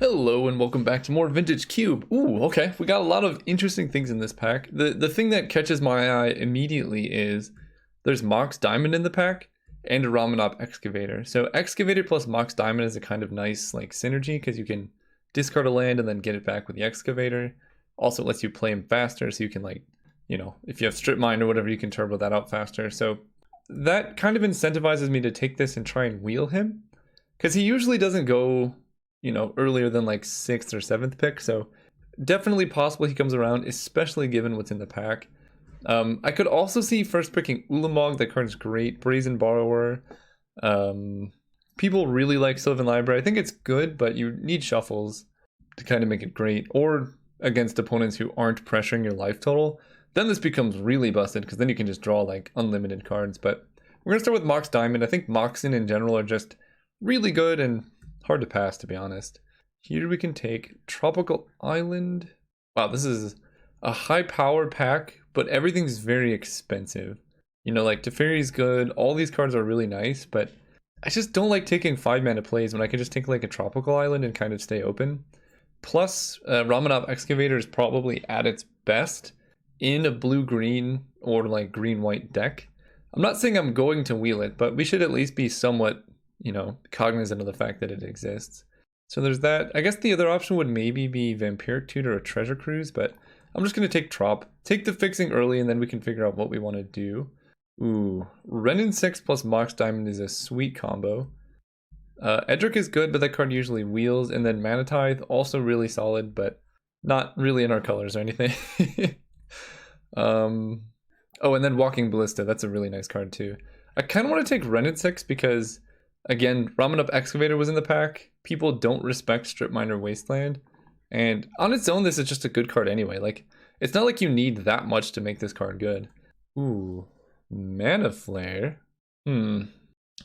Hello and welcome back to more Vintage Cube. Ooh, okay, we got a lot of interesting things in this pack. The thing that catches my eye immediately is there's Mox Diamond in the pack and a Ramanop Excavator. So Excavator plus Mox Diamond is a kind of nice like synergy because you can discard a land and then get it back with the Excavator. Also lets you play him faster so you can like, you know, if you have Strip Mine or whatever, you can turbo that out faster. So that kind of incentivizes me to take this and try and wheel him because he usually doesn't go, you know, earlier than like 6th or 7th pick, so definitely possible he comes around, especially given what's in the pack. I could also see first picking Ulamog. That card is great. Brazen Borrower. People really like Sylvan Library. I think it's good, but you need shuffles to kind of make it great, or against opponents who aren't pressuring your life total. Then this becomes really busted, because then you can just draw like unlimited cards. But we're going to start with Mox Diamond. I think Moxen in general are just really good and hard to pass, to be honest. Here we can take Tropical Island. Wow, this is a high power pack, but everything's very expensive. You know, like Teferi's good. All these cards are really nice, but I just don't like taking 5-mana plays when I can just take like a Tropical Island and kind of stay open. Plus, Ramanop Excavator is probably at its best in a blue-green or like green-white deck. I'm not saying I'm going to wheel it, but we should at least be somewhat, you know, cognizant of the fact that it exists. So there's that. I guess the other option would maybe be Vampiric Tutor or Treasure Cruise, but I'm just going to take Trop. Take the fixing early, and then we can figure out what we want to do. Ooh, Renin 6 plus Mox Diamond is a sweet combo. Edric is good, but that card usually wheels, and then Mana Tithe, also really solid, but not really in our colors or anything. Oh, and then Walking Ballista, that's a really nice card too. I kind of want to take Renin 6 because, again, Ramanop Excavator was in the pack. People don't respect Strip Mine or Wasteland. And on its own, this is just a good card anyway. Like, it's not like you need that much to make this card good. Ooh, Mana Flare.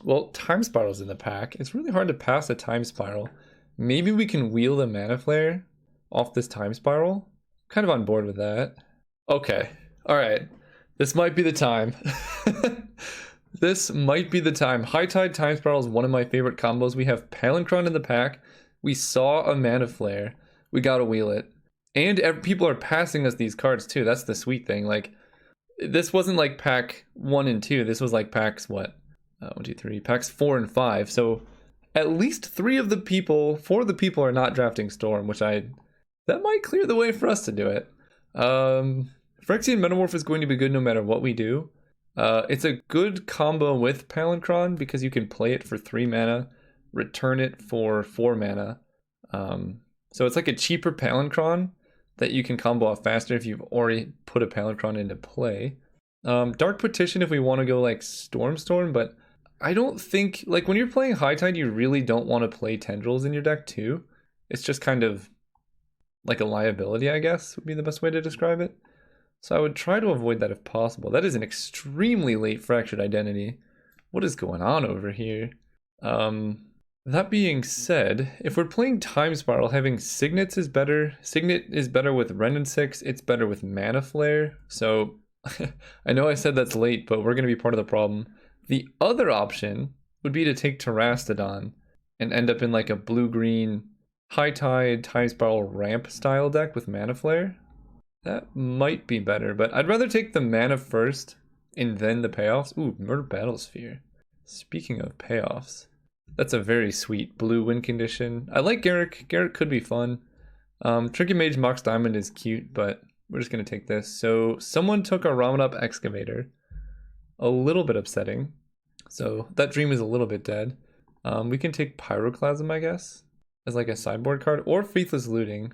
Well, Time Spiral's in the pack. It's really hard to pass a Time Spiral. Maybe we can wheel the Mana Flare off this Time Spiral. Kind of on board with that. Okay, alright. This might be the time. This might be the time. High Tide Time Spiral is one of my favorite combos. We have Palancron in the pack. We saw a Mana Flare. We gotta wheel it. And people are passing us these cards too. That's the sweet thing. Like, this wasn't like pack 1 and 2. This was like packs, what? 1, 2, 3. Packs 4 and 5. So at least 4 of the people are not drafting Storm, which that might clear the way for us to do it. Phyrexian Metamorph is going to be good no matter what we do. It's a good combo with Palancron because you can play it for 3 mana, return it for 4 mana. So it's like a cheaper Palancron that you can combo off faster if you've already put a Palancron into play. Dark Petition if we want to go like Storm, but I don't think, like when you're playing High Tide, you really don't want to play Tendrils in your deck too. It's just kind of like a liability, I guess, would be the best way to describe it. So I would try to avoid that if possible. That is an extremely late Fractured Identity. What is going on over here? That being said, if we're playing Time Spiral, having Signets is better. Signet is better with Renin 6. It's better with Mana Flare. So I know I said that's late, but we're going to be part of the problem. The other option would be to take Terastodon and end up in like a blue-green High Tide Time Spiral ramp style deck with Mana Flare. That might be better, but I'd rather take the mana first and then the payoffs. Ooh, Murder Battlesphere. Speaking of payoffs, that's a very sweet blue win condition. I like Garrick. Garrick could be fun. Tricky Mage Mox Diamond is cute, but we're just going to take this. So someone took our Ramanop Excavator. A little bit upsetting. So that dream is a little bit dead. We can take Pyroclasm, I guess, as like a sideboard card, or Faithless Looting.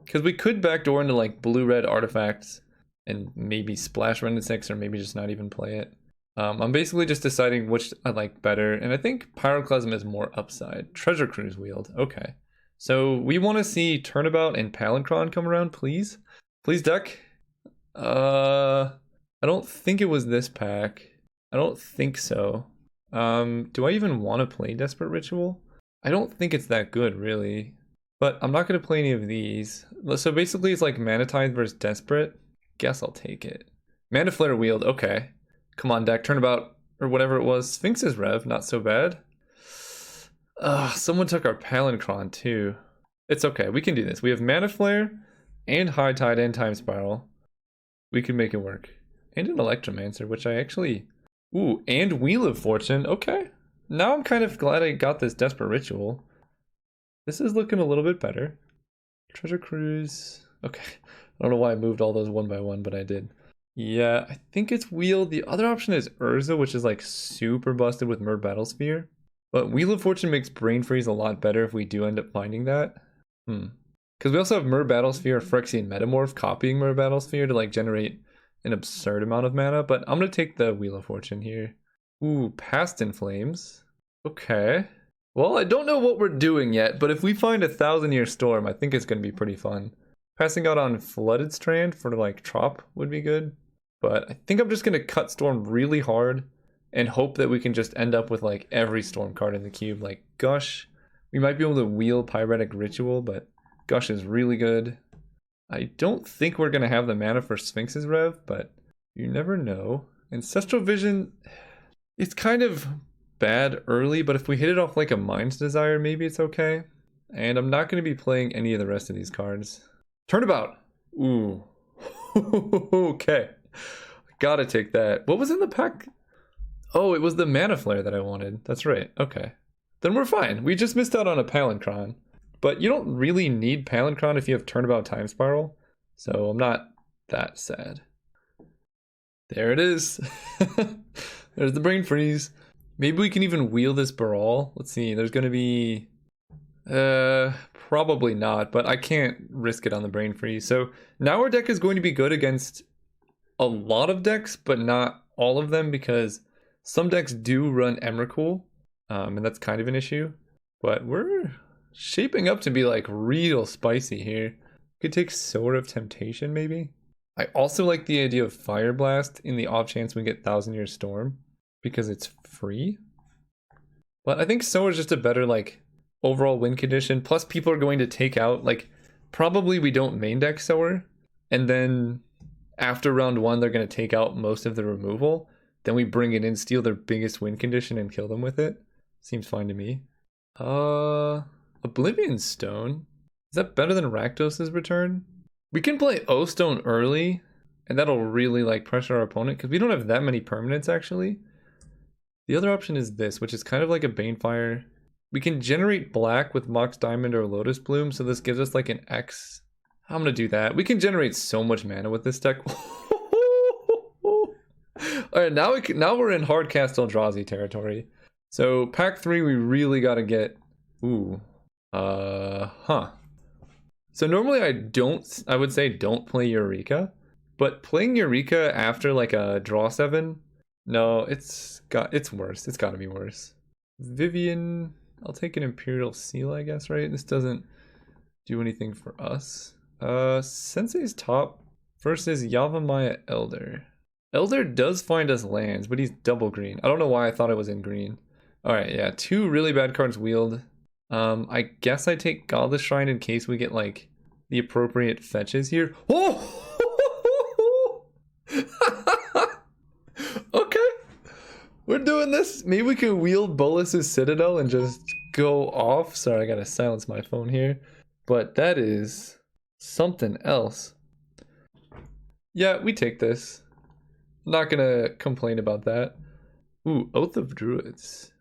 Because we could backdoor into like blue-red artifacts and maybe splash Renin 6 or maybe just not even play it. I'm basically just deciding which I like better, and I think Pyroclasm is more upside. Treasure Cruise wheeled, okay. So we want to see Turnabout and Palancron come around, please. Please, deck. I don't think it was this pack. I don't think so. Do I even want to play Desperate Ritual? I don't think it's that good, really. But I'm not going to play any of these. So basically it's like Mana Tithe versus Desperate. Guess I'll take it. Mana Flare wheeled, okay. Come on, deck, Turnabout, or whatever it was. Sphinx's Rev, not so bad. Someone took our Palancron too. It's okay. We can do this. We have Mana Flare and High Tide and Time Spiral. We can make it work. And an Electromancer, which I actually... Ooh, and Wheel of Fortune. Okay. Now I'm kind of glad I got this Desperate Ritual. This is looking a little bit better. Treasure Cruise. Okay. I don't know why I moved all those one by one, but I did. Yeah, I think it's Wheel. The other option is Urza, which is like super busted with Mer Battlesphere. But Wheel of Fortune makes Brain Freeze a lot better if we do end up finding that. Because we also have Mer Battlesphere, Phyrexian Metamorph, copying Mer Battlesphere to like generate an absurd amount of mana. But I'm going to take the Wheel of Fortune here. Ooh, Past in Flames. Okay. Well, I don't know what we're doing yet, but if we find 1,000-Year Storm, I think it's going to be pretty fun. Passing out on Flooded Strand for like Trop would be good. But I think I'm just going to cut Storm really hard and hope that we can just end up with like every Storm card in the cube. Like Gush. We might be able to wheel Pyretic Ritual, but Gush is really good. I don't think we're going to have the mana for Sphinx's Rev, but you never know. Ancestral Vision, it's kind of bad early, but if we hit it off like a Mind's Desire, maybe it's okay. And I'm not going to be playing any of the rest of these cards. Turnabout. Ooh. Okay. Gotta take that. What was in the pack? Oh, it was the Mana Flare that I wanted. That's right. Okay. Then we're fine. We just missed out on a Palinchron. But you don't really need Palinchron if you have Turnabout Time Spiral. So I'm not that sad. There it is. There's the Brain Freeze. Maybe we can even wheel this Baral. Let's see. There's going to be... probably not, but I can't risk it on the Brain Freeze. So now our deck is going to be good against a lot of decks, but not all of them, because some decks do run Emrakul, and that's kind of an issue. But we're shaping up to be like real spicy here. Could take Sower of Temptation maybe. I also like the idea of Fire Blast in the off chance we get 1,000-Year Storm, because it's free. But I think Sower is just a better like overall win condition. Plus people are going to take out, like, probably we don't main deck Sower, and then after round 1 they're going to take out most of the removal. Then we bring it in, steal their biggest win condition, and kill them with it. Seems fine to me. Oblivion Stone. Is that better than Rakdos's Return? We can play O-Stone early, and that'll really like pressure our opponent, because we don't have that many permanents actually. The other option is this, which is kind of like a Banefire. We can generate black with Mox Diamond or Lotus Bloom, so this gives us like an X. I'm gonna do that. We can generate so much mana with this deck. Alright, now we're in Hardcast Eldrazi territory. So pack 3 we really gotta get... Ooh. So normally I would say don't play Eureka. But playing Eureka after like a draw 7... No, it's worse. It's gotta be worse. Vivian... I'll take an Imperial Seal, I guess, right? This doesn't do anything for us. Sensei's top versus Yavimaya Elder. Elder does find us lands, but he's double green. I don't know why I thought I was in green. Alright, yeah, 2 really bad cards wheeled. I guess I take Godless Shrine in case we get, like, the appropriate fetches here. Oh! Okay. We're doing this. Maybe we can wield Bolus's Citadel and just go off. Sorry, I gotta silence my phone here. But that is something else. Yeah, we take this. Not gonna complain about that. Ooh, Oath of Druids.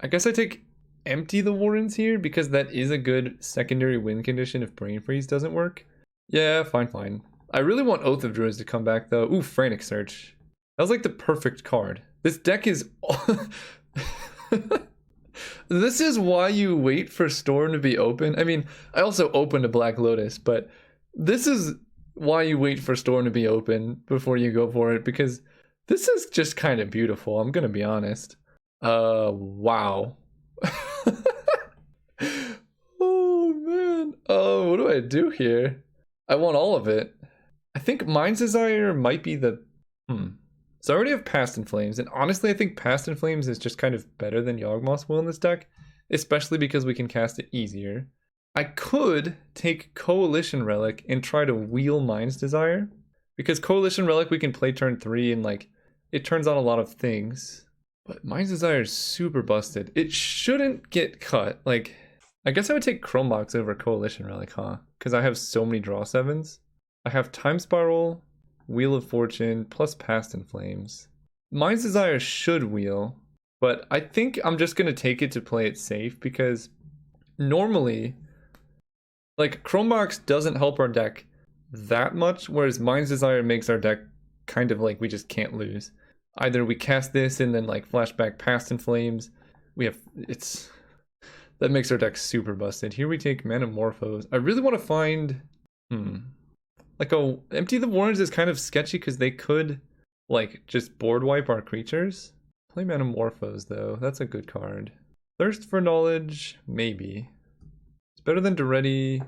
I guess I take Empty the Warrens here, because that is a good secondary win condition if Brain Freeze doesn't work. Yeah, fine. I really want Oath of Druids to come back though. Ooh, Frantic Search. That was like the perfect card. This deck is... This is why you wait for Storm to be open. I mean, I also opened a Black Lotus, but this is why you wait for Storm to be open before you go for it, because this is just kind of beautiful, I'm gonna be honest. Wow. Oh man. Oh, what do I do here? I want all of it. I think Mind's Desire might be the... So I already have Past in Flames, and honestly I think Past in Flames is just kind of better than Yawgmoth's Will in this deck, especially because we can cast it easier. I could take Coalition Relic and try to wheel Mind's Desire, because Coalition Relic we can play turn 3 and like, it turns on a lot of things. But Mind's Desire is super busted. It shouldn't get cut. Like, I guess I would take Chrome Box over Coalition Relic, huh? Because I have so many draw 7s. I have Time Spiral, Wheel of Fortune, plus Past in Flames. Mind's Desire should wheel, but I think I'm just going to take it to play it safe because normally, like, Chrome Box doesn't help our deck that much, whereas Mind's Desire makes our deck kind of like we just can't lose. Either we cast this and then like flashback Past in Flames. That makes our deck super busted. Here we take Manamorphose. I really want to find like Empty the Warrens is kind of sketchy because they could like just board wipe our creatures. Play Manamorphose though. That's a good card. Thirst for Knowledge, maybe. It's better than Duretti.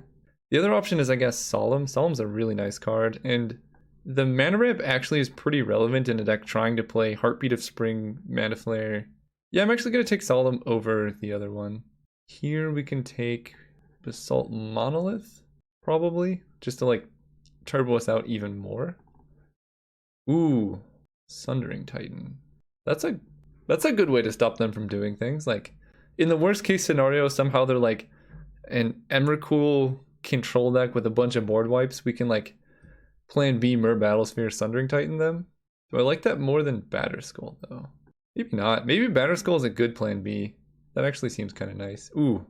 The other option is, I guess, Solemn. Solemn's a really nice card, and the mana ramp actually is pretty relevant in a deck trying to play Heartbeat of Spring, Mana Flare. Yeah, I'm actually going to take Solemn over the other one. Here we can take Basalt Monolith, probably, just to like turbo us out even more. Ooh, Sundering Titan. That's a good way to stop them from doing things. Like, in the worst case scenario, somehow they're like an Emrakul control deck with a bunch of board wipes. We can like Plan B Myr Battlesphere Sundering Titan them. Do I like that more than Batterskull though? Maybe not. Maybe Batterskull is a good Plan B. That actually seems kind of nice. Ooh.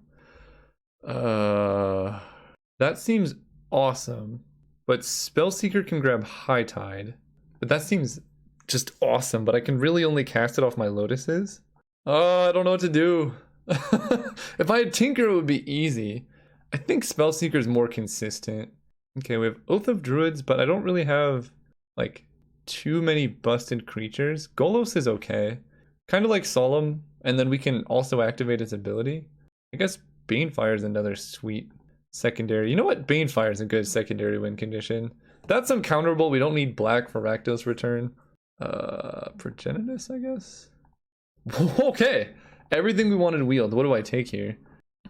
That seems awesome. But Spellseeker can grab High Tide. But that seems just awesome. But I can really only cast it off my Lotuses. I don't know what to do. If I had Tinker, it would be easy. I think Spellseeker is more consistent. Okay, we have Oath of Druids, but I don't really have like too many busted creatures. Golos is okay. Kind of like Solemn, and then we can also activate its ability. I guess Banefire is another sweet secondary. You know what? Banefire is a good secondary win condition. That's uncounterable. We don't need black for Rakdos Return. Progenitus, I guess? Okay. Everything we wanted wheeled. What do I take here?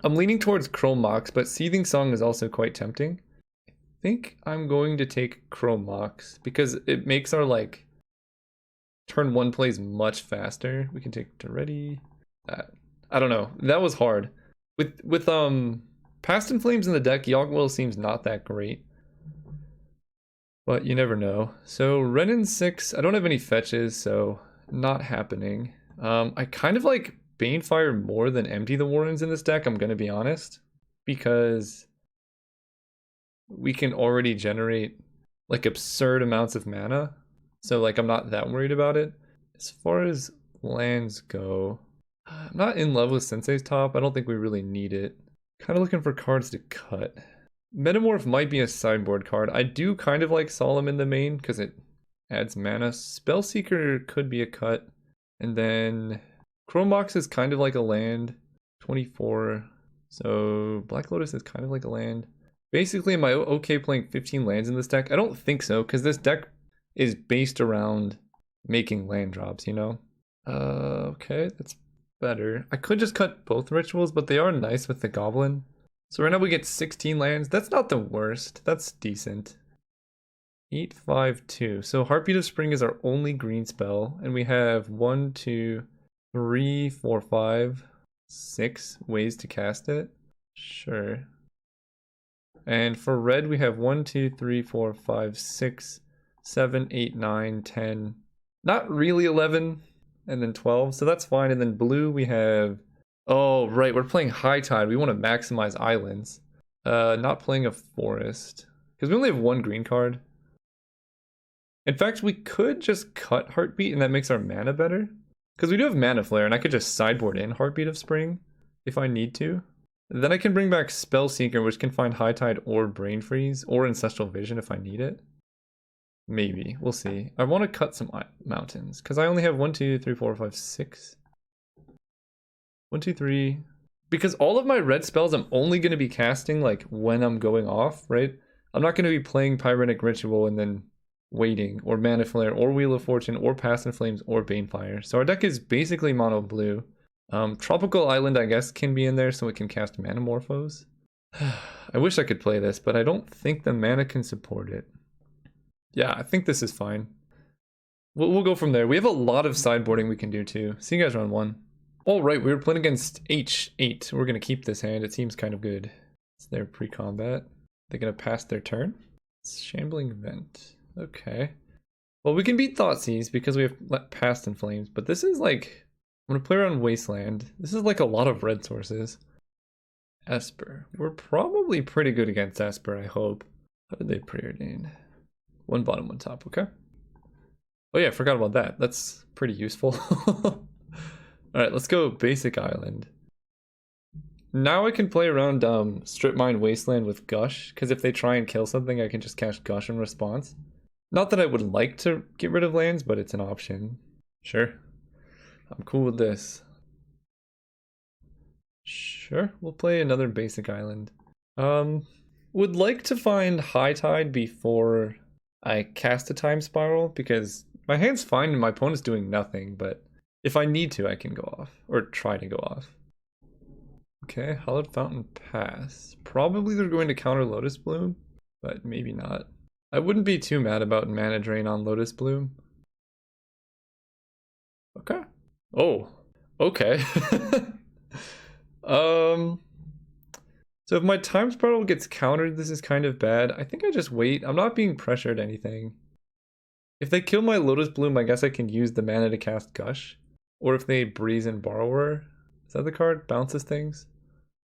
I'm leaning towards Chrome Mox, but Seething Song is also quite tempting. I think I'm going to take Chrome Mox because it makes our like turn 1 plays much faster. We can take Duretti. I don't know. That was hard. With Past in Flames in the deck, Yawgmoth seems not that great. But you never know. So Renin 6, I don't have any fetches, so not happening. I kind of like Banefire more than Empty the Warrens in this deck, I'm gonna be honest. Because we can already generate like absurd amounts of mana. So like I'm not that worried about it. As far as lands go, I'm not in love with Sensei's Top. I don't think we really need it. Kind of looking for cards to cut. Metamorph might be a sideboard card. I do kind of like Solemn in the main because it adds mana. Spellseeker could be a cut. And then Chrome Box is kind of like a land. 24. So Black Lotus is kind of like a land. Basically, am I okay playing 15 lands in this deck? I don't think so, because this deck is based around making land drops, you know? Okay, that's better. I could just cut both rituals, but they are nice with the goblin. So right now we get 16 lands. That's not the worst. That's decent. 8, 5, 2. So Heartbeat of Spring is our only green spell, and we have 1, 2, 3, 4, 5, 6 ways to cast it. Sure. And for red, we have 1, 2, 3, 4, 5, 6, 7, 8, 9, 10. Not really 11, and then 12. So that's fine. And then blue, we have. Oh, right. We're playing High Tide. We want to maximize islands. Not playing a forest. Because we only have one green card. In fact, we could just cut Heartbeat and that makes our mana better. Because we do have Mana Flare and I could just sideboard in Heartbeat of Spring if I need to. Then I can bring back Spellseeker, which can find High Tide or Brain Freeze or Ancestral Vision if I need it. Maybe. We'll see. I want to cut some mountains because I only have 1, 2, 3, 4, 5, 6. 1, 2, 3. Because all of my red spells I'm only going to be casting like when I'm going off, right? I'm not going to be playing Pyretic Ritual and then waiting, or Mana Flare, or Wheel of Fortune, or Past in Flames, or Banefire. So our deck is basically mono blue. Tropical Island, I guess, can be in there so it can cast Manamorphose. I wish I could play this, but I don't think the mana can support it. Yeah, I think this is fine. We'll go from there. We have a lot of sideboarding we can do too. See you guys round 1. All right, we were playing against H8. We're gonna keep this hand. It seems kind of good. It's their pre-combat. They're gonna pass their turn. It's Shambling Vent. Okay. Well, we can beat Thoughtseize because we have Past in Flames, but this is like, I'm gonna play around Wasteland. This is like a lot of red sources. Esper. We're probably pretty good against Esper, I hope. How did they preordain? 1 bottom, 1 top, okay. Oh yeah, I forgot about that. That's pretty useful. Alright, let's go Basic Island. Now I can play around Strip Mine Wasteland with Gush, because if they try and kill something, I can just cast Gush in response. Not that I would like to get rid of lands, but it's an option. Sure. I'm cool with this. Sure, we'll play another Basic Island. Would like to find High Tide before I cast a Time Spiral, because my hand's fine and my opponent's doing nothing, but if I need to, I can go off, or try to go off. Okay, Hallowed Fountain pass. Probably they're going to counter Lotus Bloom, but maybe not. I wouldn't be too mad about mana drain on Lotus Bloom. Okay. Oh, okay. So if my Time Spiral gets countered, this is kind of bad. I think I just wait. I'm not being pressured anything. If they kill my Lotus Bloom, I guess I can use the mana to cast Gush. Or if they Breeze and Borrower. Is that the card? Bounces things?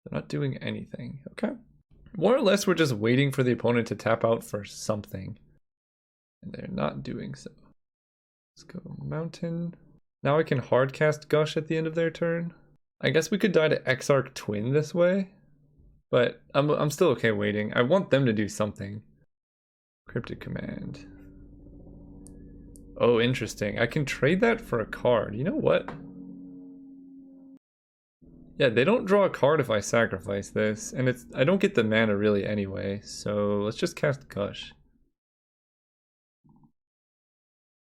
They're not doing anything. Okay. More or less, we're just waiting for the opponent to tap out for something. And they're not doing so. Let's go Mountain. Now I can hard cast Gush at the end of their turn. I guess we could die to Exarch Twin this way. But I'm still okay waiting. I want them to do something. Cryptic Command. Oh, interesting. I can trade that for a card. You know what? Yeah, they don't draw a card if I sacrifice this, and I don't get the mana really anyway, so let's just cast Gush.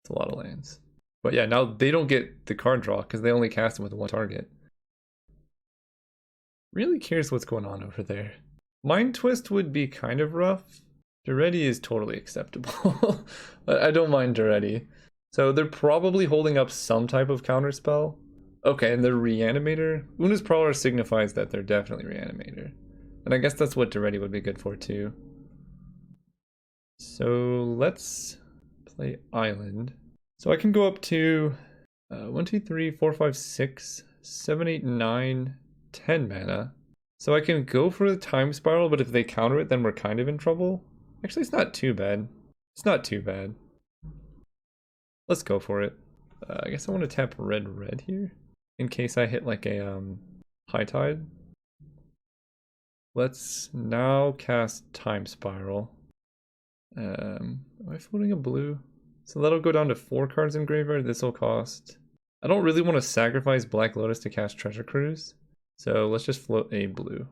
It's a lot of lands. But yeah, now they don't get the card draw because they only cast them with 1 target. Really curious what's going on over there. Mind Twist would be kind of rough. Duretti is totally acceptable. I don't mind Duretti. So they're probably holding up some type of counterspell. Okay, and the Reanimator. Una's Prowler signifies that they're definitely Reanimator. And I guess that's what Duretti would be good for too. So let's play Island. So I can go up to 1, 2, 3, 4, 5, 6, 7, 8, 9, 10 mana. So I can go for the Time Spiral, but if they counter it, then we're kind of in trouble. Actually, it's not too bad. It's not too bad. Let's go for it. I guess I want to tap red here in case I hit like a High Tide. Let's now cast Time Spiral. Am I floating a blue? So that'll go down to 4 cards in graveyard. This will cost... I don't really want to sacrifice Black Lotus to cast Treasure Cruise. So let's just float a blue.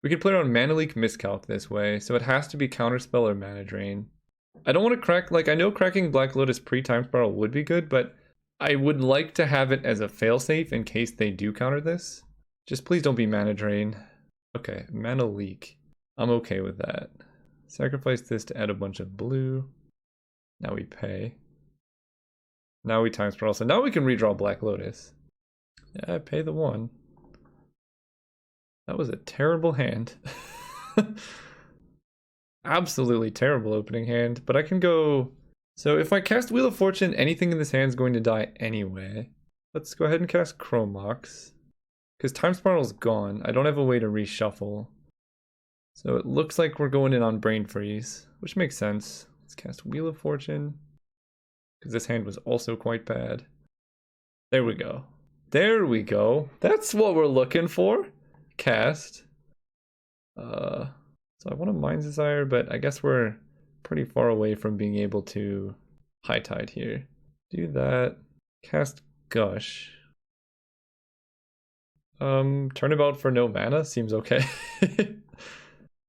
We could play around Mana Leak Miscalc this way, so it has to be Counterspell or Mana Drain. I don't want to crack, like I know cracking Black Lotus pre-Time Spiral would be good, but I would like to have it as a failsafe in case they do counter this. Just please don't be Mana Drain. Okay, Mana Leak. I'm okay with that. Sacrifice this to add a bunch of blue. Now we pay. Now we Time Spiral, so now we can redraw Black Lotus. Yeah, I pay the 1. That was a terrible hand. Absolutely terrible opening hand, but I can go... So if I cast Wheel of Fortune, anything in this hand is going to die anyway. Let's go ahead and cast Chrome Mox. Because Time Spiral's gone. I don't have a way to reshuffle. So it looks like we're going in on Brain Freeze, which makes sense. Let's cast Wheel of Fortune. Because this hand was also quite bad. There we go. There we go. That's what we're looking for. Cast. So I want a Mind's Desire, but I guess we're pretty far away from being able to High Tide here. Do that. Cast Gush. Turnabout for no mana seems okay.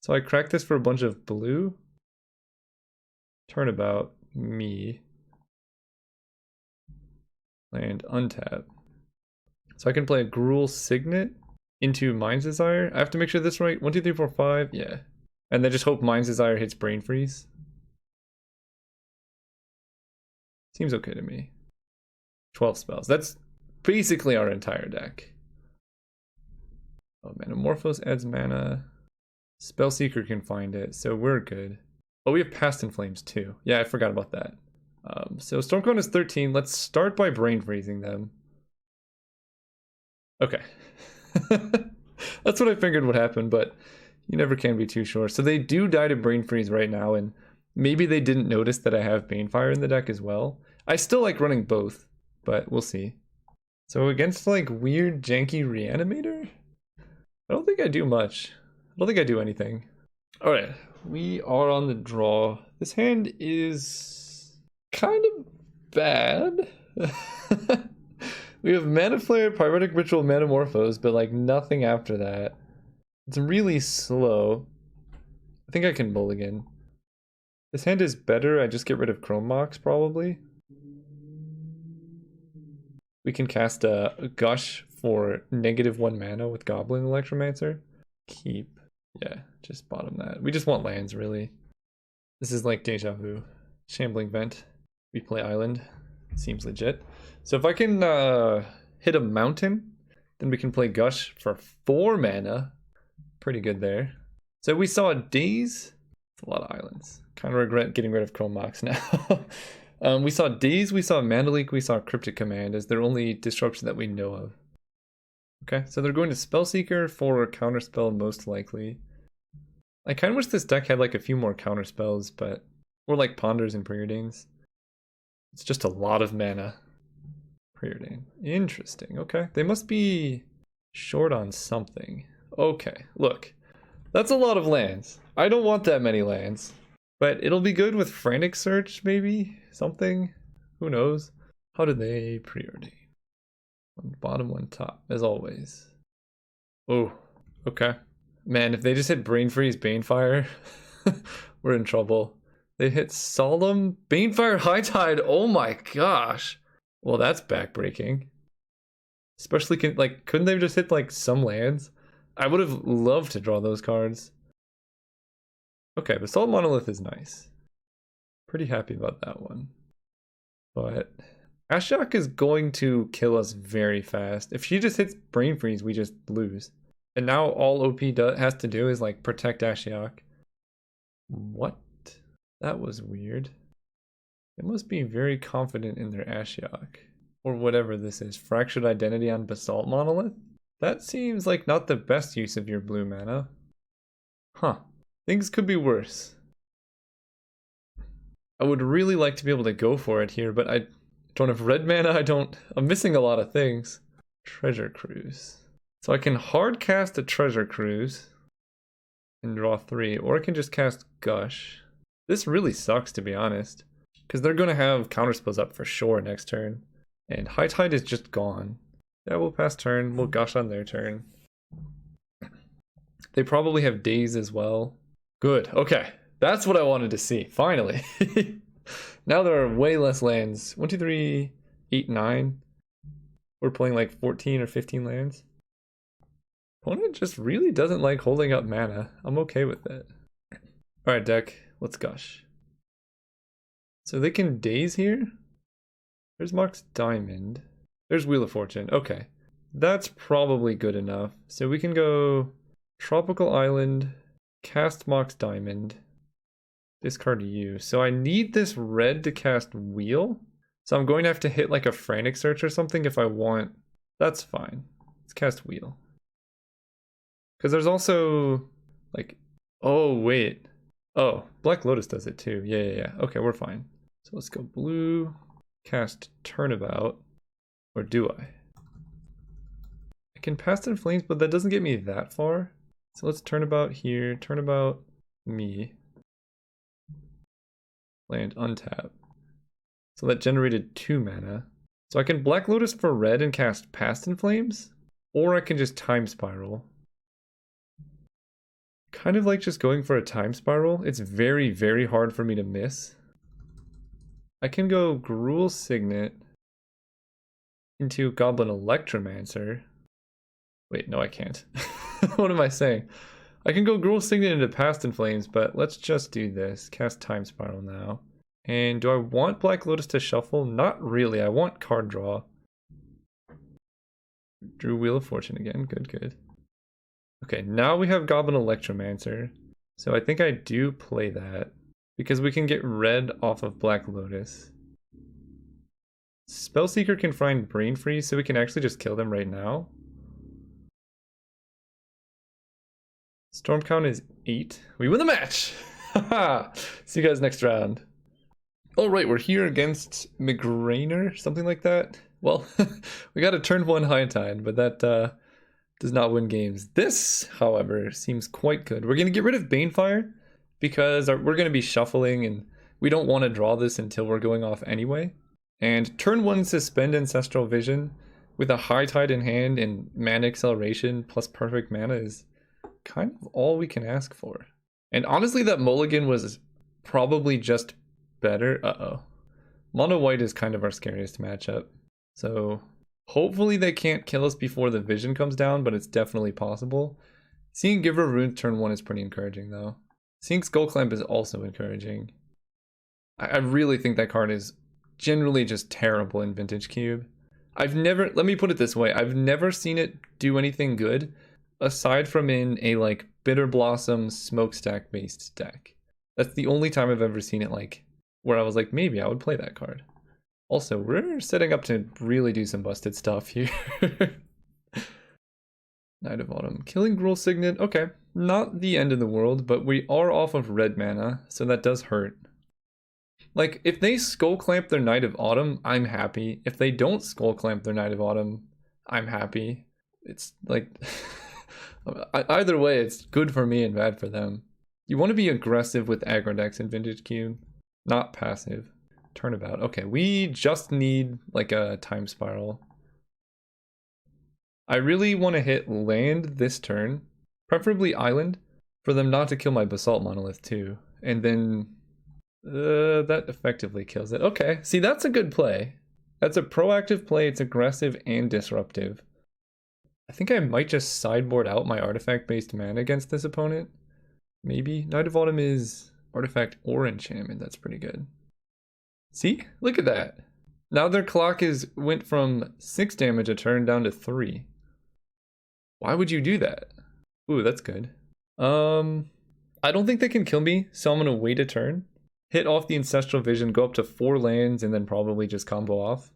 So I cracked this for a bunch of blue. Turnabout me. Land untap. So I can play a Gruul Signet into Mind's Desire. I have to make sure this is right. 1, 2, 3, 4, 5. Yeah. And then just hope Mind's Desire hits Brain Freeze. Seems okay to me. 12 spells. That's basically our entire deck. Oh, Metamorphose adds mana. Spellseeker can find it, so we're good. Oh, we have Past in Flames too. Yeah, I forgot about that. So Stormcone is 13. Let's start by brain freezing them. Okay. That's what I figured would happen, but you never can be too sure. So they do die to brain freeze right now, and maybe they didn't notice that I have Banefire in the deck as well. I still like running both, but we'll see. So against like weird janky Reanimator, I don't think I do much. I don't think I do anything. All right, we are on the draw. This hand is kind of bad. We have Mana Flare, Pyretic Ritual, Metamorphose, but like nothing after that. It's really slow. I think I can mulligan. This hand is better. I just get rid of Chrome Mox probably. We can cast a Gush for -1 mana with Goblin Electromancer. Keep. Yeah, just bottom that. We just want lands, really. This is like Deja Vu. Shambling Vent. We play Island. Seems legit. So if I can hit a mountain, then we can play Gush for 4 mana. Pretty good there. So we saw Daze. It's a lot of islands. Kind of regret getting rid of Chrome Mox now. We saw Daze, we saw Mandaleak, we saw Cryptic Command as their only disruption that we know of. Okay, so they're going to Spellseeker for Counterspell most likely. I kind of wish this deck had like a few more counterspells, but or like Ponders and Preordains. It's just a lot of mana. Preordain. Interesting. Okay, they must be short on something. Okay, look. That's a lot of lands. I don't want that many lands. But it'll be good with Frantic Search, maybe? Something? Who knows? How do they preordain? One bottom, one top, as always. Oh, okay. Man, if they just hit Brain Freeze, Banefire, we're in trouble. They hit Solemn, Banefire, High Tide. Oh my gosh. Well, that's backbreaking. Especially, couldn't they just hit like some lands? I would have loved to draw those cards. Okay, Basalt Monolith is nice. Pretty happy about that one. But Ashiok is going to kill us very fast. If she just hits Brain Freeze, we just lose. And now all OP has to do is like protect Ashiok. What? That was weird. They must be very confident in their Ashiok. Or whatever this is. Fractured Identity on Basalt Monolith? That seems like not the best use of your blue mana. Huh. Things could be worse. I would really like to be able to go for it here, but I don't have red mana. I'm missing a lot of things. Treasure Cruise. So I can hard cast a Treasure Cruise and draw 3, or I can just cast Gush. This really sucks, to be honest, because they're going to have counterspells up for sure next turn, and High Tide is just gone. Yeah, we'll pass turn. We'll Gush on their turn. They probably have Daze as well. Good. Okay. That's what I wanted to see. Finally. Now there are way less lands. 1, 2, 3, 8, 9. We're playing like 14 or 15 lands. Opponent just really doesn't like holding up mana. I'm okay with it. Alright, deck. Let's Gush. So they can Daze here. There's Mox Diamond. There's Wheel of Fortune. Okay. That's probably good enough. So we can go Tropical Island, cast Mox Diamond, discard you. So I need this red to cast Wheel. So I'm going to have to hit like a Frantic Search or something if I want. That's fine. Let's cast Wheel. Because there's also like, oh wait. Oh, Black Lotus does it too. Yeah. Okay, we're fine. So let's go blue, cast Turnabout. Or do I? I can Past in Flames, but that doesn't get me that far. So let's Turnabout here, Turnabout me. Land untap. So that generated 2 mana. So I can Black Lotus for red and cast Past in Flames, or I can just Time Spiral. Kind of like just going for a Time Spiral. It's very, very hard for me to miss. I can go Gruul Signet into Goblin Electromancer. Wait, no I can't. What am I saying? I can go Gruul Signet into Past in Flames, but let's just do this. Cast Time Spiral now. And do I want Black Lotus to shuffle? Not really. I want card draw. Drew Wheel of Fortune again. Good, good. Okay, now we have Goblin Electromancer. So I think I do play that because we can get red off of Black Lotus. Spellseeker can find Brain Freeze, so we can actually just kill them right now. Storm count is 8. We win the match! Haha! See you guys next round. Alright, we're here against Midrange, something like that. Well, we got a turn 1 High Tide, but that does not win games. This, however, seems quite good. We're going to get rid of Banefire because we're going to be shuffling and we don't want to draw this until we're going off anyway. And turn 1 Suspend Ancestral Vision with a High Tide in hand and Mana Acceleration plus Perfect Mana is kind of all we can ask for. And honestly, that mulligan was probably just better. Uh-oh. Mono White is kind of our scariest matchup. So hopefully they can't kill us before the vision comes down, but it's definitely possible. Seeing Giver of Runes turn 1 is pretty encouraging though. Seeing Skull Clamp is also encouraging. I really think that card is generally just terrible in Vintage Cube. Let me put it this way, I've never seen it do anything good aside from in a like Bitter Blossom Smokestack based deck. That's the only time I've ever seen it like where I was like, maybe I would play that card. Also, we're setting up to really do some busted stuff here. Knight of Autumn. Killing Gruul Signet. Okay, not the end of the world, but we are off of red mana, so that does hurt. Like, if they Skull Clamp their Knight of Autumn, I'm happy. If they don't Skull Clamp their Knight of Autumn, I'm happy. It's like... either way, it's good for me and bad for them. You want to be aggressive with aggro decks in Vintage Cube, not passive. Turnabout. Okay, we just need like a time spiral. I really want to hit land this turn, preferably island, for them not to kill my Basalt Monolith too. And then that effectively kills it. Okay, see, that's a good play. That's a proactive play. It's aggressive and disruptive. I think I might just sideboard out my artifact-based mana against this opponent. Maybe. Knight of Autumn is artifact or enchantment. That's pretty good. See? Look at that. Now their clock went from 6 damage a turn down to 3. Why would you do that? Ooh, that's good. I don't think they can kill me, so I'm gonna wait a turn. Hit off the Ancestral Vision, go up to 4 lands, and then probably just combo off.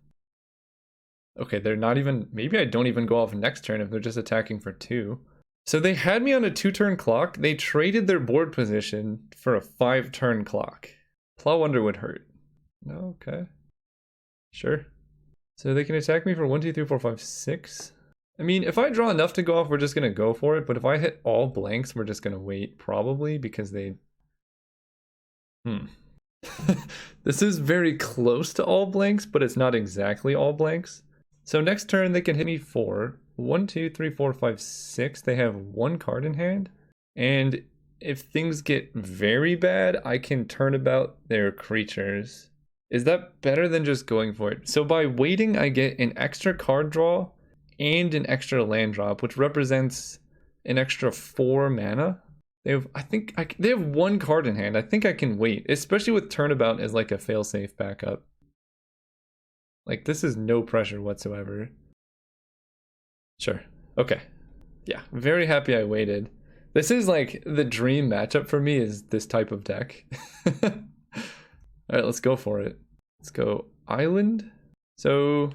Okay, they're not even... Maybe I don't even go off next turn if they're just attacking for 2. So they had me on a 2-turn clock. They traded their board position for a 5-turn clock. Plow Under would hurt. No, okay. Sure. So they can attack me for 1, 2, 3, 4, 5, 6. I mean, if I draw enough to go off, we're just going to go for it. But if I hit all blanks, we're just going to wait, probably, because they... This is very close to all blanks, but it's not exactly all blanks. So next turn, they can hit me for 1, 2, 3, 4, 5, 6. They have 1 card in hand. And if things get very bad, I can turn about their creatures. Is that better than just going for it? So by waiting, I get an extra card draw and an extra land drop, which represents an extra 4 mana. They have, they have 1 card in hand. I think I can wait, especially with Turnabout as like a failsafe backup. Like, this is no pressure whatsoever. Sure. Okay. Yeah, very happy I waited. This is like the dream matchup for me, is this type of deck. Alright, let's go for it. Let's go Island. So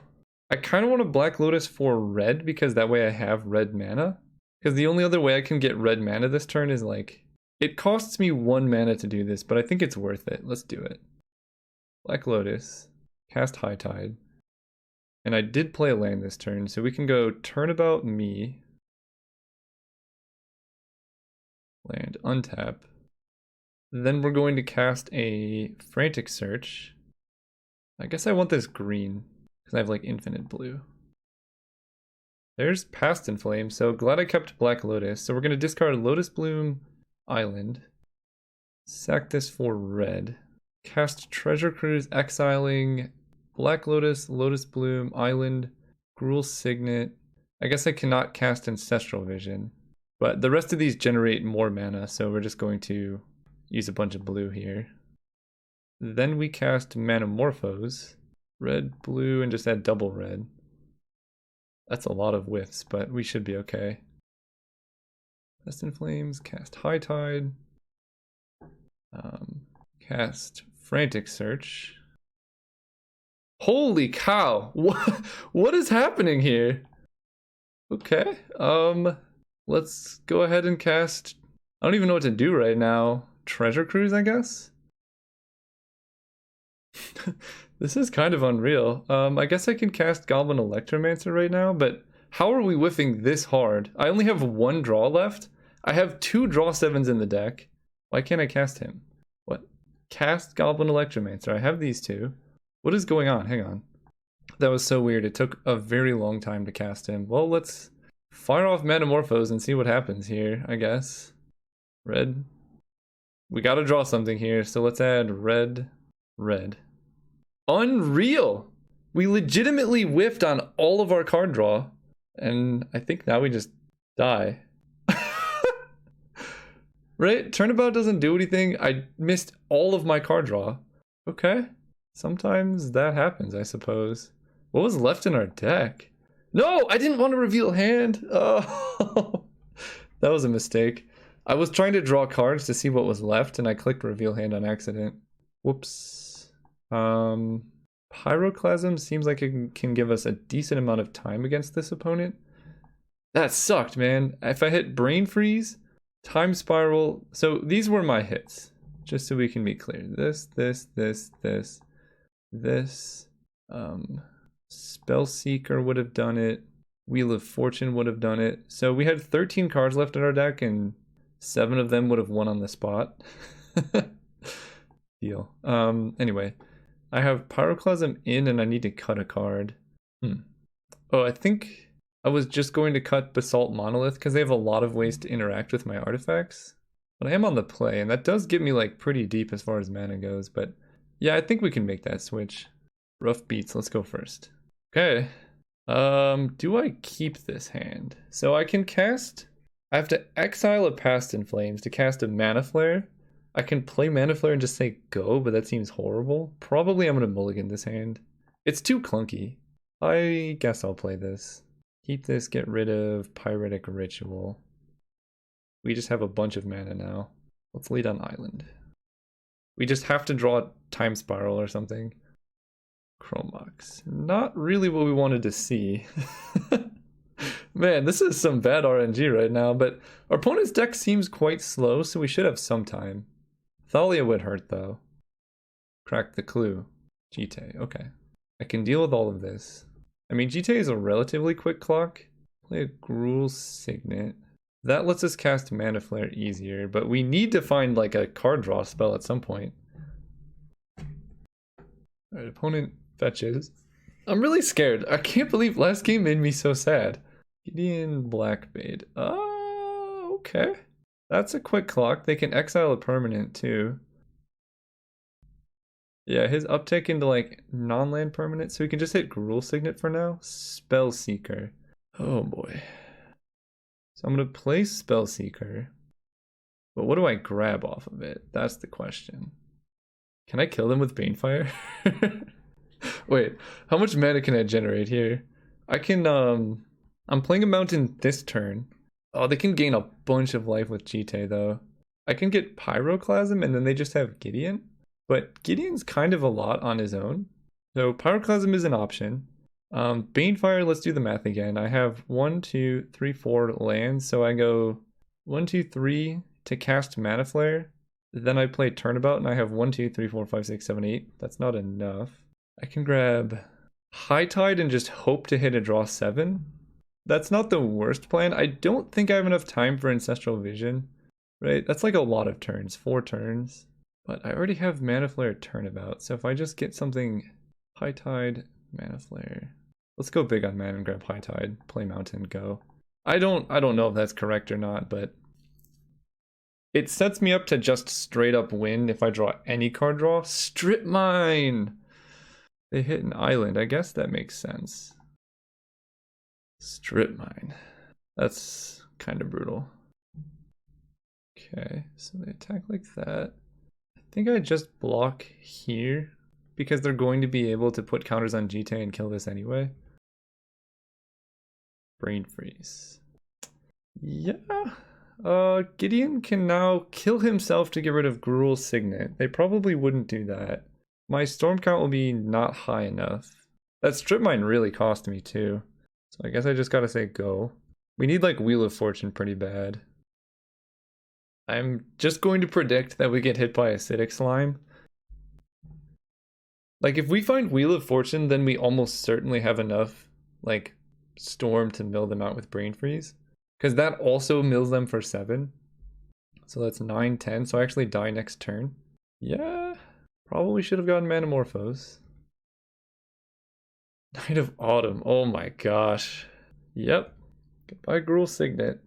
I kind of want a Black Lotus for red because that way I have red mana. Because the only other way I can get red mana this turn is like... It costs me 1 mana to do this, but I think it's worth it. Let's do it. Black Lotus. Cast High Tide. And I did play a land this turn, so we can go Turnabout me. Land, untap. Then we're going to cast a Frantic Search. I guess I want this green, because I have like infinite blue. There's Past in Flame, so glad I kept Black Lotus. So we're going to discard Lotus Bloom Island. Sack this for red. Cast Treasure Cruise, exiling Black Lotus, Lotus Bloom, Island, Gruul Signet. I guess I cannot cast Ancestral Vision. But the rest of these generate more mana, so we're just going to use a bunch of blue here. Then we cast Manamorphose. Red, blue, and just add double red. That's a lot of whiffs, but we should be okay. Fest in Flames, cast High Tide. Cast Frantic Search. Holy cow! What is happening here? Okay, let's go ahead and cast... I don't even know what to do right now. Treasure Cruise, I guess? This is kind of unreal. I guess I can cast Goblin Electromancer right now, but how are we whiffing this hard? I only have one draw left. I have 2 draw 7s in the deck. Why can't I cast him? What? Cast Goblin Electromancer. I have these 2. What is going on? Hang on. That was so weird. It took a very long time to cast him. Well, let's fire off Manamorphose and see what happens here, I guess. Red. We gotta draw something here, so let's add red, red. Unreal! We legitimately whiffed on all of our card draw, and I think now we just die. Right? Turnabout doesn't do anything. I missed all of my card draw. Okay. Sometimes that happens, I suppose. What was left in our deck? No, I didn't want to reveal hand. Oh, that was a mistake. I was trying to draw cards to see what was left, and I clicked reveal hand on accident. Whoops. Pyroclasm seems like it can give us a decent amount of time against this opponent. That sucked, man. If I hit Brain Freeze, Time Spiral. So these were my hits, just so we can be clear. This. Spellseeker would have done it. Wheel of Fortune would have done it. So we had 13 cards left in our deck, and 7 of them would have won on the spot. Deal. Anyway, I have Pyroclasm in, and I need to cut a card. Oh, I think I was just going to cut Basalt Monolith because they have a lot of ways to interact with my artifacts. But I am on the play, and that does get me like pretty deep as far as mana goes. But yeah, I think we can make that switch. Rough beats. Let's go first. Okay. Do I keep this hand? So I can cast... I have to exile a Past in Flames to cast a Mana Flare. I can play Mana Flare and just say go, but that seems horrible. Probably I'm going to mulligan this hand. It's too clunky. I guess I'll play this. Keep this, get rid of Pyretic Ritual. We just have a bunch of mana now. Let's lead on Island. We just have to draw Time Spiral or something. Chromox. Not really what we wanted to see. Man, this is some bad RNG right now, but our opponent's deck seems quite slow, so we should have some time. Thalia would hurt, though. Crack the clue. Jite, okay. I can deal with all of this. I mean, Jite is a relatively quick clock. Play a Gruul Signet. That lets us cast Mana Flare easier, but we need to find like a card draw spell at some point. Alright, opponent fetches. I'm really scared. I can't believe last game made me so sad. Gideon Blackbait. Oh, okay. That's a quick clock. They can exile a permanent too. Yeah, his uptick into like non-land permanent, so we can just hit Gruul Signet for now. Spellseeker. Oh boy. So I'm gonna play Spellseeker. But what do I grab off of it? That's the question. Can I kill them with Banefire? Wait, how much mana can I generate here? I can, I'm playing a mountain this turn. Oh, they can gain a bunch of life with Jite though. I can get Pyroclasm and then they just have Gideon. But Gideon's kind of a lot on his own. So Pyroclasm is an option. Banefire, let's do the math again. I have 1, 2, 3, 4 lands. So I go 1, 2, 3 to cast Mana Flare. Then I play Turnabout and I have 1, 2, 3, 4, 5, 6, 7, 8. That's not enough. I can grab High Tide and just hope to hit a draw 7. That's not the worst plan. I don't think I have enough time for Ancestral Vision. Right? That's like a lot of turns. 4 turns. But I already have Mana Flare Turnabout. So if I just get something High Tide, Mana Flare. Let's go big on mana and grab High Tide. Play Mountain, go. I don't know if that's correct or not, but it sets me up to just straight up win if I draw any card draw. Strip Mine! They hit an island. I guess that makes sense. Strip Mine. That's kind of brutal. Okay, so they attack like that. I think I just block here because they're going to be able to put counters on GT and kill this anyway. Brain freeze. Yeah. Gideon can now kill himself to get rid of Gruel's Signet. They probably wouldn't do that. My storm count will be not high enough. That strip mine really cost me too. So I guess I just gotta say go. We need like Wheel of Fortune pretty bad. I'm just going to predict that we get hit by Acidic Slime. Like if we find Wheel of Fortune, then we almost certainly have enough like Storm to mill them out with Brain Freeze. Because that also mills them for 7. So that's 9, 10. So I actually die next turn. Yeah. Probably should have gotten Manamorphose. Knight of Autumn. Oh my gosh. Yep. Goodbye, Gruel Signet.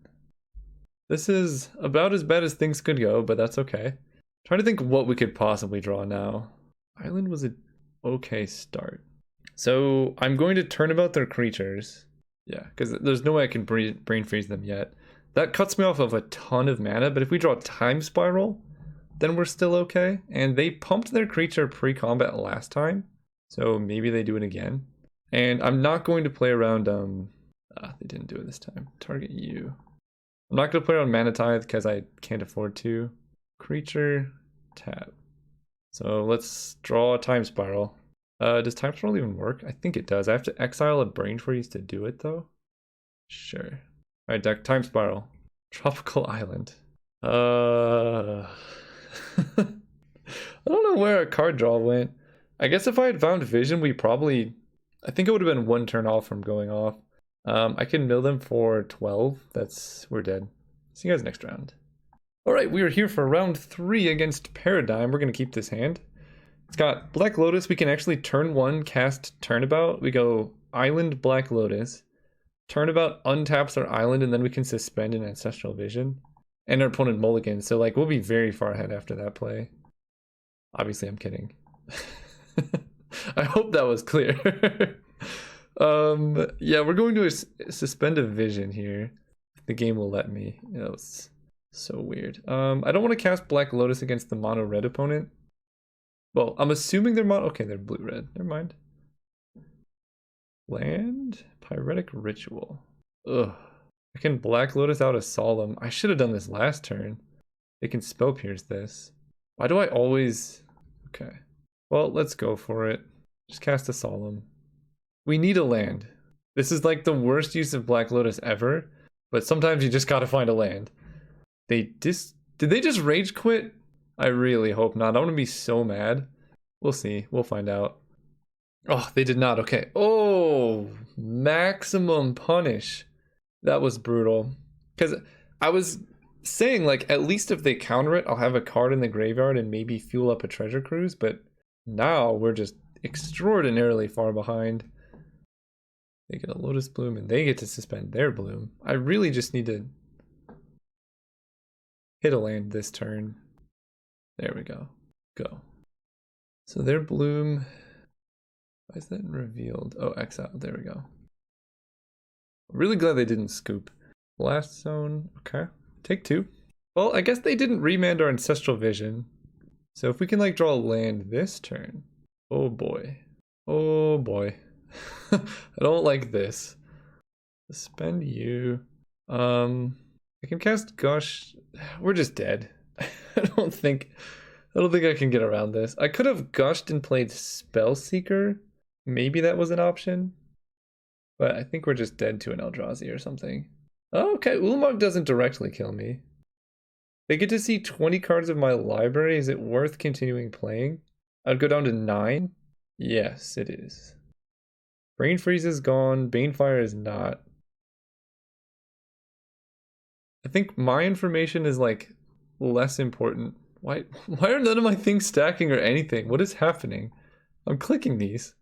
This is about as bad as things could go, but that's okay. Trying to think what we could possibly draw now. Island was an okay start. So I'm going to turn about their creatures. Yeah, because there's no way I can brain freeze them yet. That cuts me off of a ton of mana, but if we draw Time Spiral, then we're still okay. And they pumped their creature pre-combat last time, so maybe they do it again. And I'm not going to play around, they didn't do it this time. Target you. I'm not going to play around Mana Tithe because I can't afford to. Creature, tap. So let's draw a Time Spiral. Does Time Spiral even work? I think it does. I have to exile a Brain Freeze to do it though. Sure. Alright, deck Time Spiral. Tropical Island. I don't know where our card draw went. I guess if I had found Vision, we probably... I think it would have been 1 turn off from going off. I can mill them for 12. We're dead. See you guys next round. Alright, we are here for round 3 against Paradigm. We're going to keep this hand. It's got Black Lotus. We can actually turn 1, cast Turnabout. We go Island, Black Lotus. Turnabout untaps our island, and then we can suspend an Ancestral Vision. And our opponent mulligans, so like we'll be very far ahead after that play. Obviously, I'm kidding. I hope that was clear. Yeah, we're going to suspend a vision here. The game will let me. That was so weird. I don't want to cast Black Lotus against the mono red opponent. Well, I'm assuming they're mono. Okay, they're blue red. Never mind. Land Pyretic Ritual. Ugh. I can Black Lotus out a Solemn. I should have done this last turn. They can Spell Pierce this. Why do I always... Okay. Well, let's go for it. Just cast a Solemn. We need a land. This is like the worst use of Black Lotus ever, but sometimes you just gotta find a land. Did they just rage quit? I really hope not. I'm gonna be so mad. We'll see. We'll find out. Oh, they did not. Okay. Oh, maximum punish. That was brutal. Because I was saying, like, at least if they counter it, I'll have a card in the graveyard and maybe fuel up a treasure cruise, but now we're just extraordinarily far behind. They get a Lotus Bloom and they get to suspend their bloom. I really just need to hit a land this turn. There we go. Go. So their bloom... Why is that revealed? Oh, exile. There we go. Really glad they didn't scoop. Blast Zone. Okay. Take 2. Well, I guess they didn't remand our Ancestral Vision. So if we can like draw a land this turn. Oh boy. Oh boy. I don't like this. Suspend you. I can cast Gush. We're just dead. I don't think I can get around this. I could have gushed and played Spellseeker. Maybe that was an option. But I think we're just dead to an Eldrazi or something. Oh, okay, Ulamog doesn't directly kill me. They get to see 20 cards of my library. Is it worth continuing playing? I'd go down to 9. Yes, it is. Brain Freeze is gone. Banefire is not. I think my information is like less important. Why are none of my things stacking or anything? What is happening? I'm clicking these.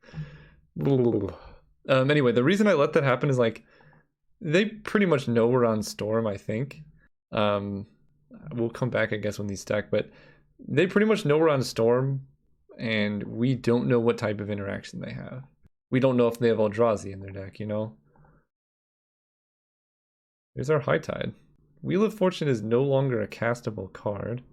Anyway, the reason I let that happen is like they pretty much know we're on Storm, I think. We'll come back, I guess, when these stack, but they pretty much know we're on Storm, and we don't know what type of interaction they have. We don't know if they have Eldrazi in their deck, you know? Here's our High Tide. Wheel of Fortune is no longer a castable card.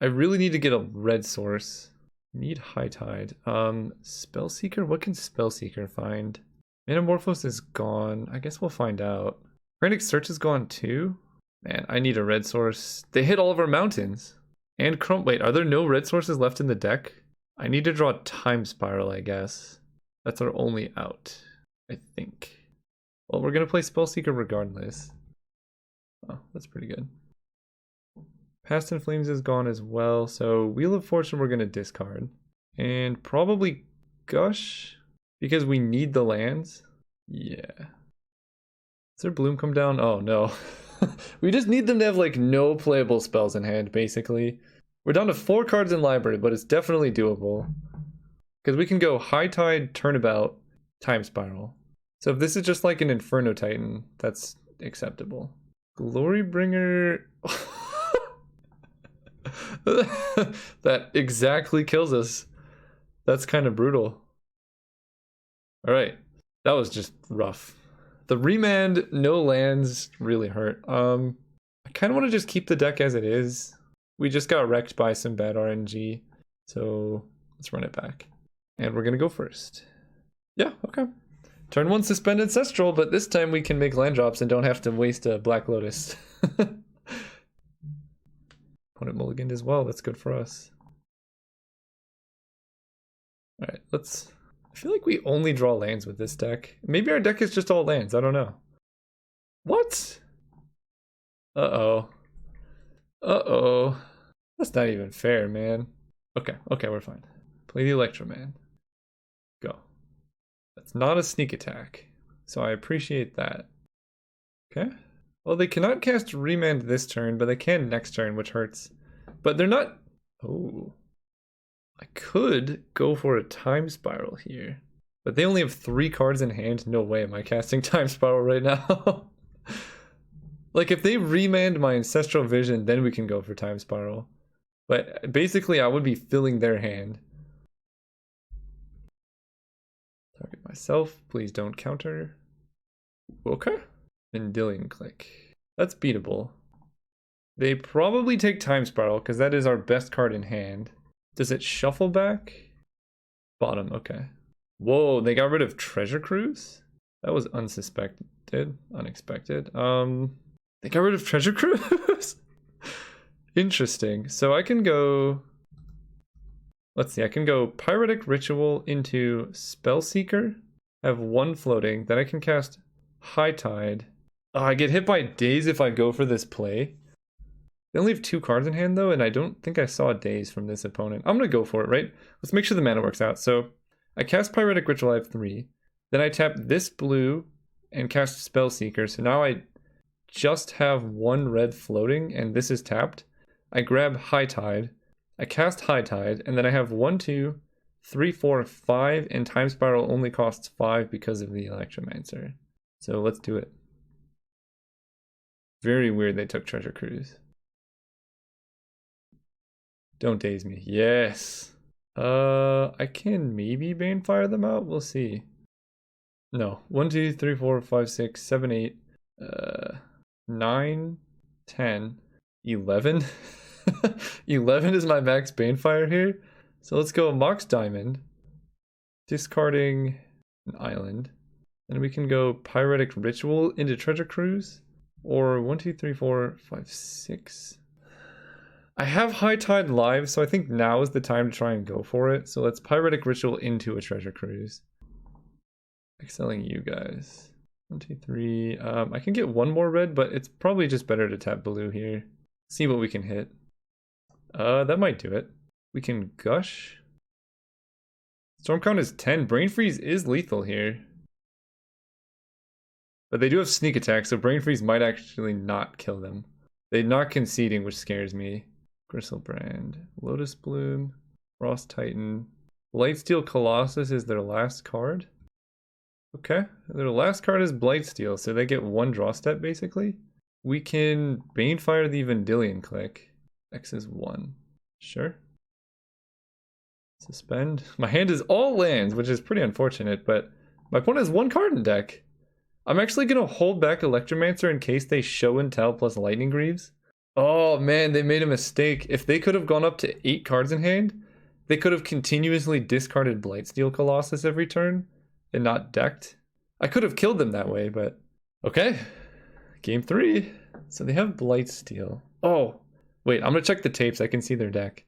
I really need to get a red source. Need High Tide. Spellseeker? What can Spellseeker find? Metamorphose is gone. I guess we'll find out. Frantic Search is gone too? Man, I need a red source. They hit all of our mountains. And wait, are there no red sources left in the deck? I need to draw Time Spiral, I guess. That's our only out, I think. Well, we're gonna play Spellseeker regardless. Oh, that's pretty good. Past in Flames is gone as well, so Wheel of Fortune we're gonna discard. And probably Gush, because we need the lands. Yeah. Does their Bloom come down? Oh no. We just need them to have like no playable spells in hand, basically. We're down to 4 cards in library, but it's definitely doable. Because we can go High Tide, Turnabout, Time Spiral. So if this is just like an Inferno Titan, that's acceptable. Glorybringer... That exactly kills us. That's kind of brutal. Alright, that was just rough. The remand, no lands, really hurt. I kind of want to just keep the deck as it is. We just got wrecked by some bad RNG, so let's run it back. And we're gonna go first. Yeah, okay. Turn 1 Suspend Ancestral, but this time we can make land drops and don't have to waste a Black Lotus. Opponent mulliganed as well, that's good for us. Alright, let's... I feel like we only draw lands with this deck. Maybe our deck is just all lands, I don't know. What? Uh-oh. Uh-oh. That's not even fair, man. Okay, we're fine. Play the Electroman. Go. That's not a sneak attack, so I appreciate that. Okay. Well, they cannot cast Remand this turn, but they can next turn, which hurts. But they're not... Oh. I could go for a Time Spiral here. But they only have 3 cards in hand. No way am I casting Time Spiral right now. Like, if they remand my Ancestral Vision, then we can go for Time Spiral. But basically, I would be filling their hand. Target myself. Please don't counter. Okay. Mendilian Click. That's beatable. They probably take Time Spiral, because that is our best card in hand. Does it shuffle back? Bottom, okay. Whoa, they got rid of Treasure Cruise? That was unexpected. They got rid of Treasure Cruise? Interesting. So I can go... Let's see, I can go Pyretic Ritual into Spellseeker. I have 1 floating. Then I can cast High Tide. Oh, I get hit by Daze if I go for this play. They only have 2 cards in hand though, and I don't think I saw a Daze from this opponent. I'm gonna go for it, right? Let's make sure the mana works out. So I cast Pyretic Ritual, I have 3. Then I tap this blue and cast Spellseeker. So now I just have 1 red floating, and this is tapped. I grab High Tide. I cast High Tide, and then I have 1, 2, 3, 4, 5, and Time Spiral only costs 5 because of the Electromancer. So let's do it. Very weird they took Treasure Cruise. Don't daze me. Yes. I can maybe Banefire them out. We'll see. No. 1, 2, 3, 4, 5, 6, 7, 8, 9, 10, 11. 11 is my max Banefire here. So let's go Mox Diamond. Discarding an island. Then we can go Pyretic Ritual into Treasure Cruise. Or 1, 2, 3, 4, 5, 6. I have High Tide live, so I think now is the time to try and go for it. So let's Pyretic Ritual into a Treasure Cruise. Excelling you guys. 1, 2, 3. I can get 1 more red, but it's probably just better to tap blue here. See what we can hit. That might do it. We can Gush. Storm count is 10. Brain Freeze is lethal here. But they do have sneak attack, so Brain Freeze might actually not kill them. They're not conceding, which scares me. Gristlebrand, Lotus Bloom, Frost Titan. Blightsteel Colossus is their last card. Okay, their last card is Blightsteel, so they get 1 draw step basically. We can Banefire the Vendilion Click. X is 1. Sure. Suspend. My hand is all lands, which is pretty unfortunate, but my opponent has 1 card in deck. I'm actually going to hold back Electromancer in case they Show and Tell plus Lightning Greaves. Oh man, they made a mistake. If they could have gone up to 8 cards in hand, they could have continuously discarded Blightsteel Colossus every turn and not decked. I could have killed them that way, but okay. Game 3. So they have Blightsteel. Oh, wait, I'm gonna check the tapes. I can see their deck.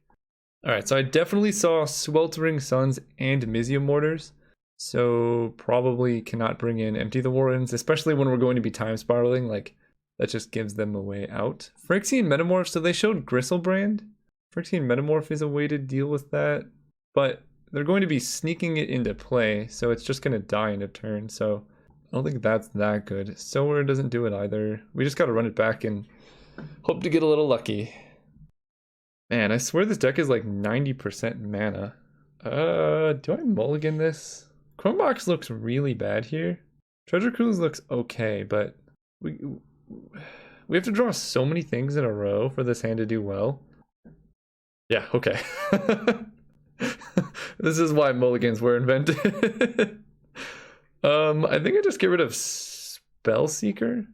Alright, so I definitely saw Sweltering Suns and Mizzium Mortars. So probably cannot bring in Empty the Warrens, especially when we're going to be time spiraling. Like, that just gives them a way out. Phyrexian Metamorph, so they showed Gristlebrand. Phyrexian Metamorph is a way to deal with that. But they're going to be sneaking it into play, so it's just going to die in a turn. So I don't think that's that good. Sower doesn't do it either. We just got to run it back and hope to get a little lucky. Man, I swear this deck is like 90% mana. Do I mulligan this? Chromebox looks really bad here. Treasure Cruise looks okay, but we have to draw so many things in a row for this hand to do well. Yeah, okay. This is why mulligans were invented. I think I just get rid of Spellseeker.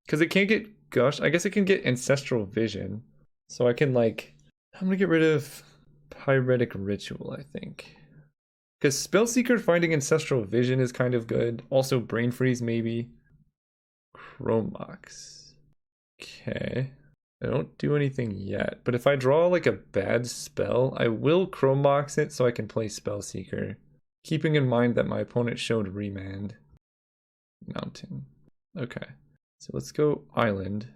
Because it can't get Gush. I guess it can get Ancestral Vision. So I can like... I'm gonna get rid of Pyretic Ritual, I think. Because Spellseeker finding Ancestral Vision is kind of good. Also Brain Freeze maybe. Chromox. Okay. I don't do anything yet. But if I draw like a bad spell, I will Chromox it so I can play Spellseeker. Keeping in mind that my opponent showed Remand. Mountain. Okay. So let's go Island.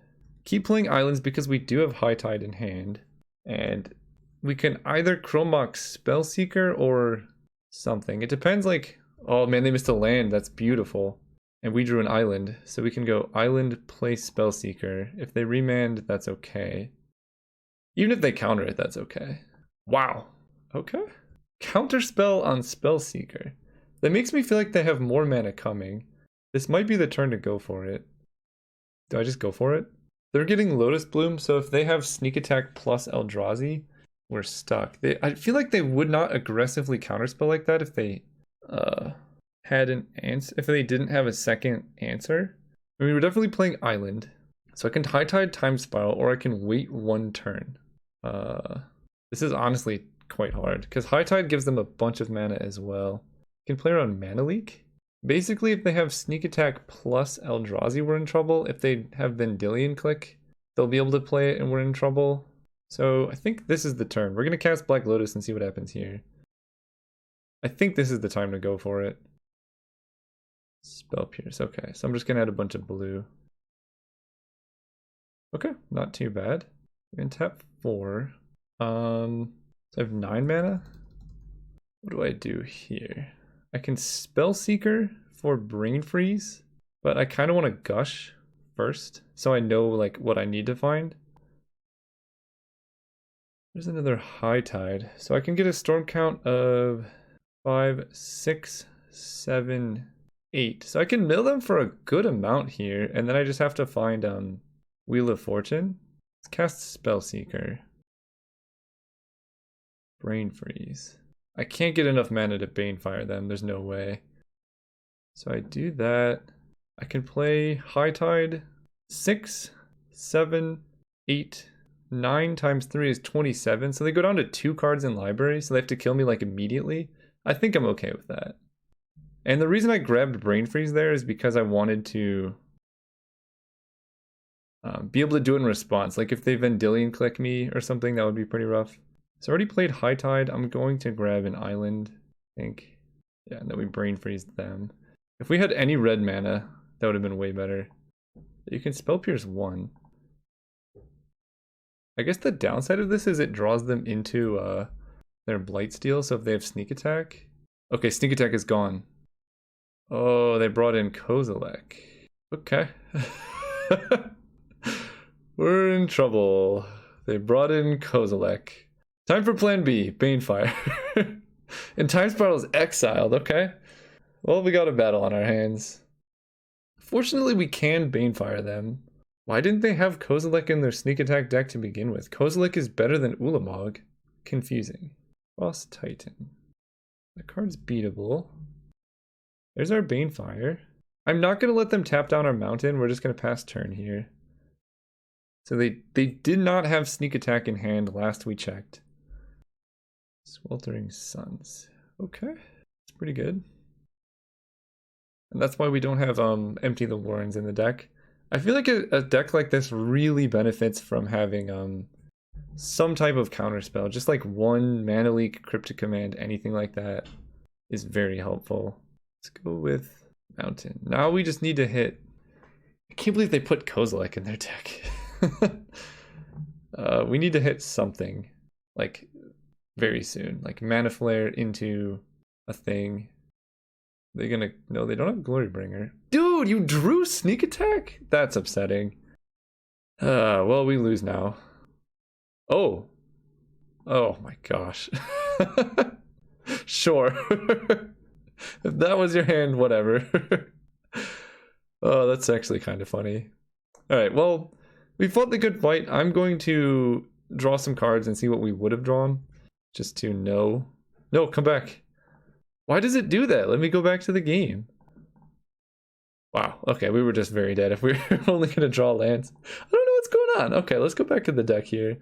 Keep playing Islands because we do have High Tide in hand. And we can either Chromox Spellseeker or something. It depends like... Oh man, they missed a land. That's beautiful. And we drew an island. So we can go Island, play Spellseeker. If they remand, that's okay. Even if they counter it, that's okay. Wow. Okay. Counterspell on Spellseeker. That makes me feel like they have more mana coming. This might be the turn to go for it. Do I just go for it? They're getting Lotus Bloom, so if they have Sneak Attack plus Eldrazi, we're stuck. I feel like they would not aggressively counterspell like that if they had an answer. If they didn't have a second answer. I mean, we're definitely playing Island, so I can High Tide Time Spiral, or I can wait one turn. This is honestly quite hard because High Tide gives them a bunch of mana as well. You can play around Mana Leak. Basically, if they have Sneak Attack plus Eldrazi, we're in trouble. If they have Vendilion Click, they'll be able to play it and we're in trouble. So I think this is the turn. We're going to cast Black Lotus and see what happens here. I think this is the time to go for it. Spell Pierce. Okay, so I'm just going to add a bunch of blue. Okay, not too bad. We're going to tap 4. So I have 9 mana. What do I do here? I can Spellseeker for Brain Freeze, but I kind of want to Gush first, so I know like what I need to find. There's another High Tide, so I can get a storm count of 5, 6, 7, 8. So I can mill them for a good amount here, and then I just have to find Wheel of Fortune. Let's cast Spellseeker. Brain Freeze. I can't get enough mana to Banefire them, there's no way. So I do that. I can play High Tide. 6, 7, 8, 9 times 3 is 27. So they go down to 2 cards in library, so they have to kill me like immediately. I think I'm okay with that. And the reason I grabbed Brain Freeze there is because I wanted to be able to do it in response. Like if they Vendilion Click me or something, that would be pretty rough. So I already played High Tide. I'm going to grab an Island, I think. Yeah, and then we Brain Freeze them. If we had any red mana, that would have been way better. You can Spell Pierce 1. I guess the downside of this is it draws them into their Blightsteel, so if they have Sneak Attack... Okay, Sneak Attack is gone. Oh, they brought in Kozilek. Okay. We're in trouble. They brought in Kozilek. Time for plan B, Banefire. And Time Spiral is exiled, okay. Well, we got a battle on our hands. Fortunately, we can Banefire them. Why didn't they have Kozilek in their Sneak Attack deck to begin with? Kozilek is better than Ulamog. Confusing. Frost Titan. The card's beatable. There's our Banefire. I'm not going to let them tap down our mountain. We're just going to pass turn here. So they did not have sneak attack in hand last we checked. Sweltering Suns. Okay, it's pretty good. And that's why we don't have Empty the Warrens in the deck. I feel like a deck like this really benefits from having some type of counterspell. Just like one Mana Leak, Cryptic Command, anything like that is very helpful. Let's go with Mountain. Now we just need to hit... I can't believe they put Kozilek in their deck. We need to hit something like very soon, like Mana Flare into a thing. They're gonna... No, they don't have Glorybringer. Dude, you drew Sneak Attack? That's upsetting. Well, we lose now. Oh. Oh my gosh. Sure. If that was your hand, whatever. Oh, that's actually kind of funny. Alright, well, we fought the good fight. I'm going to draw some cards and see what we would have drawn. Just to know. No, come back. Why does it do that? Let me go back to the game. Wow, okay, we were just very dead if we were only going to draw lands. I don't know what's going on. Okay, let's go back to the deck here.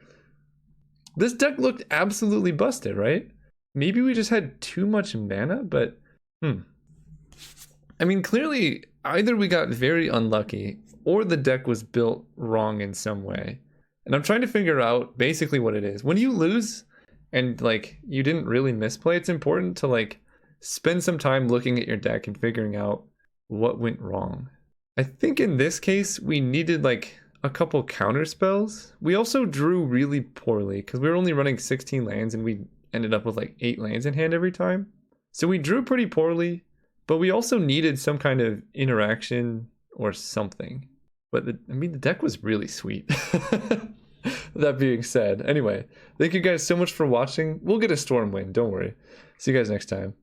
This deck looked absolutely busted, right? Maybe we just had too much mana, but... I mean, clearly, either we got very unlucky, or the deck was built wrong in some way. And I'm trying to figure out basically what it is. When you lose, and, like, you didn't really misplay, it's important to, like, spend some time looking at your deck and figuring out what went wrong. I think in this case, we needed, like, a couple counter spells. We also drew really poorly, because we were only running 16 lands, and we ended up with, like, 8 lands in hand every time. So we drew pretty poorly, but we also needed some kind of interaction or something. But, I mean, the deck was really sweet. That being said, anyway, thank you guys so much for watching. We'll get a Storm win, don't worry. See you guys next time.